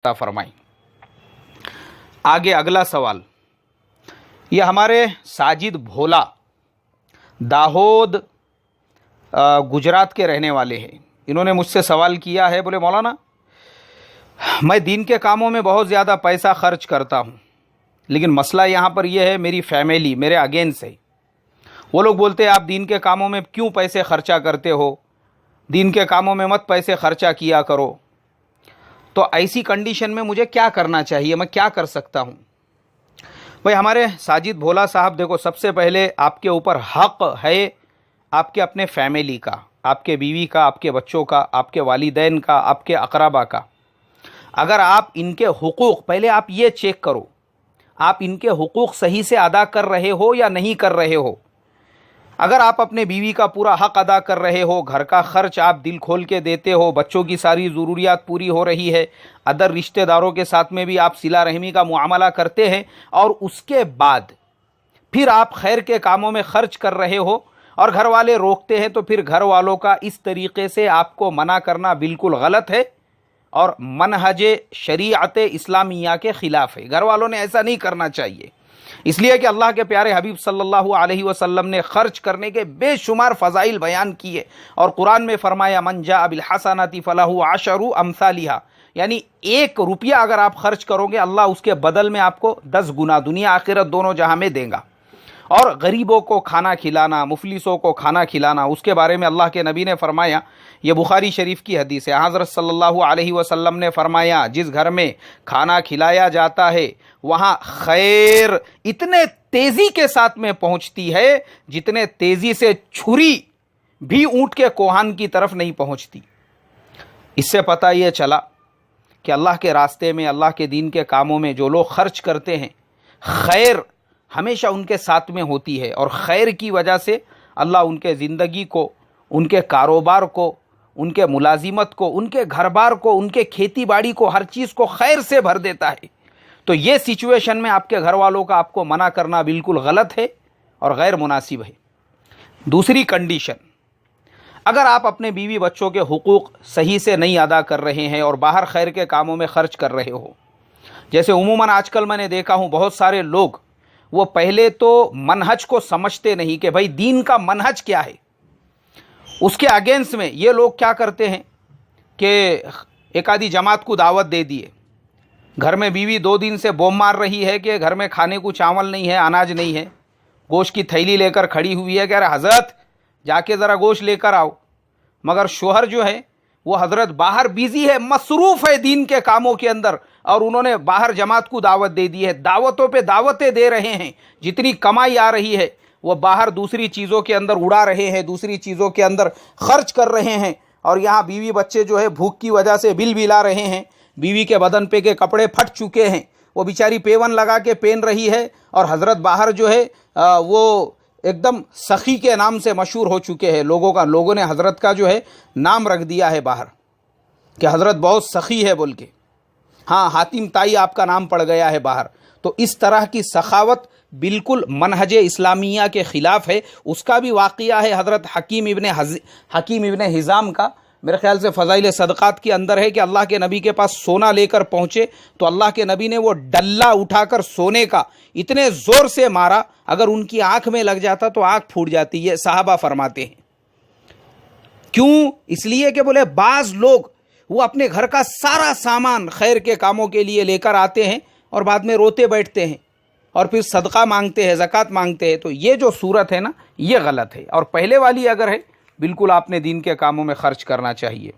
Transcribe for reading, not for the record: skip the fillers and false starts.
عطا فرمائیں۔ آگے اگلا سوال، یہ ہمارے ساجد بھولا داہود گجرات کے رہنے والے ہیں۔ انہوں نے مجھ سے سوال کیا ہے، بولے مولانا میں دین کے کاموں میں بہت زیادہ پیسہ خرچ کرتا ہوں، لیکن مسئلہ یہاں پر یہ ہے میری فیملی میرے اگینسٹ ہے۔ وہ لوگ بولتے ہیں آپ دین کے کاموں میں کیوں پیسے خرچہ کرتے ہو، دین کے کاموں میں مت پیسے خرچہ کیا کرو۔ تو ایسی کنڈیشن میں مجھے کیا کرنا چاہیے، میں کیا کر سکتا ہوں؟ بھائی ہمارے ساجد بھولا صاحب، دیکھو سب سے پہلے آپ کے اوپر حق ہے آپ کے اپنے فیملی کا، آپ کے بیوی کا، آپ کے بچوں کا، آپ کے والدین کا، آپ کے اقربا کا۔ اگر آپ ان کے حقوق، پہلے آپ یہ چیک کرو آپ ان کے حقوق صحیح سے ادا کر رہے ہو یا نہیں کر رہے ہو۔ اگر آپ اپنے بیوی کا پورا حق ادا کر رہے ہو، گھر کا خرچ آپ دل کھول کے دیتے ہو، بچوں کی ساری ضروریات پوری ہو رہی ہے، ادر رشتہ داروں کے ساتھ میں بھی آپ صلہ رحمی کا معاملہ کرتے ہیں، اور اس کے بعد پھر آپ خیر کے کاموں میں خرچ کر رہے ہو اور گھر والے روکتے ہیں، تو پھر گھر والوں کا اس طریقے سے آپ کو منع کرنا بالکل غلط ہے اور منہج شریعت اسلامیہ کے خلاف ہے۔ گھر والوں نے ایسا نہیں کرنا چاہیے، اس لیے کہ اللہ کے پیارے حبیب صلی اللہ علیہ وسلم نے خرچ کرنے کے بے شمار فضائل بیان کیے، اور قرآن میں فرمایا من جاء بالحسنۃ فلہ عشر امثالھا، یعنی 1 روپیہ اگر آپ خرچ کرو گے اللہ اس کے بدل میں آپ کو 10 گنا دنیا آخرت دونوں جہاں میں دے گا۔ اور غریبوں کو کھانا کھلانا، مفلسوں کو کھانا کھلانا، اس کے بارے میں اللہ کے نبی نے فرمایا، یہ بخاری شریف کی حدیث ہے، حضرت صلی اللہ علیہ وسلم نے فرمایا جس گھر میں کھانا کھلایا جاتا ہے وہاں خیر اتنے تیزی کے ساتھ میں پہنچتی ہے جتنے تیزی سے چھری بھی اونٹ کے کوہان کی طرف نہیں پہنچتی۔ اس سے پتہ یہ چلا کہ اللہ کے راستے میں، اللہ کے دین کے کاموں میں جو لوگ خرچ کرتے ہیں، خیر ہمیشہ ان کے ساتھ میں ہوتی ہے، اور خیر کی وجہ سے اللہ ان کے زندگی کو، ان کے کاروبار کو، ان کے ملازمت کو، ان کے گھر بار کو، ان کے کھیتی باڑی کو، ہر چیز کو خیر سے بھر دیتا ہے۔ تو یہ سچویشن میں آپ کے گھر والوں کا آپ کو منع کرنا بالکل غلط ہے اور غیر مناسب ہے۔ دوسری کنڈیشن، اگر آپ اپنے بیوی بچوں کے حقوق صحیح سے نہیں ادا کر رہے ہیں اور باہر خیر کے کاموں میں خرچ کر رہے ہو، جیسے عموماً آج کل میں نے دیکھا ہوں بہت سارے لوگ وہ پہلے تو منہج کو سمجھتے نہیں کہ بھائی دین کا منہج کیا ہے، اس کے اگینسٹ میں یہ لوگ کیا کرتے ہیں کہ ایک آدھی جماعت کو دعوت دے دیے، گھر میں بیوی 2 دن سے بوم مار رہی ہے کہ گھر میں کھانے کو چاول نہیں ہے، اناج نہیں ہے، گوشت کی تھیلی لے کر کھڑی ہوئی ہے کہ ارے حضرت جا کے ذرا گوشت لے کر آؤ، مگر شوہر جو ہے وہ حضرت باہر بیزی ہے، مصروف ہے دین کے کاموں کے اندر، اور انہوں نے باہر جماعت کو دعوت دے دی ہے، دعوتوں پہ دعوتیں دے رہے ہیں، جتنی کمائی آ رہی ہے وہ باہر دوسری چیزوں کے اندر اڑا رہے ہیں، دوسری چیزوں کے اندر خرچ کر رہے ہیں، اور یہاں بیوی بچے جو ہے بھوک کی وجہ سے بل بلا رہے ہیں، بیوی کے بدن پہ کے کپڑے پھٹ چکے ہیں، وہ بیچاری پیون لگا کے پہن رہی ہے، اور حضرت باہر جو ہے وہ ایک دم سخی کے نام سے مشہور ہو چکے ہیں، لوگوں نے حضرت کا جو ہے نام رکھ دیا ہے باہر کہ حضرت بہت سخی ہے بول کے، ہاں حاتم تائی آپ کا نام پڑ گیا ہے باہر۔ تو اس طرح کی سخاوت بالکل منہج اسلامیہ کے خلاف ہے۔ اس کا بھی واقعہ ہے حضرت حکیم ابن حزام کا، میرے خیال سے فضائل صدقات کے اندر ہے کہ اللہ کے نبی کے پاس سونا لے کر پہنچے تو اللہ کے نبی نے وہ ڈلہ اٹھا کر سونے کا اتنے زور سے مارا، اگر ان کی آنکھ میں لگ جاتا تو آنکھ پھوٹ جاتی، یہ صحابہ فرماتے ہیں۔ کیوں؟ اس لیے کہ بولے بعض لوگ وہ اپنے گھر کا سارا سامان خیر کے کاموں کے لیے لے کر آتے ہیں اور بعد میں روتے بیٹھتے ہیں اور پھر صدقہ مانگتے ہیں، زکوٰۃ مانگتے ہیں، تو یہ جو صورت ہے نا یہ غلط ہے، اور پہلے والی اگر ہے بالکل آپ نے دین کے کاموں میں خرچ کرنا چاہیے۔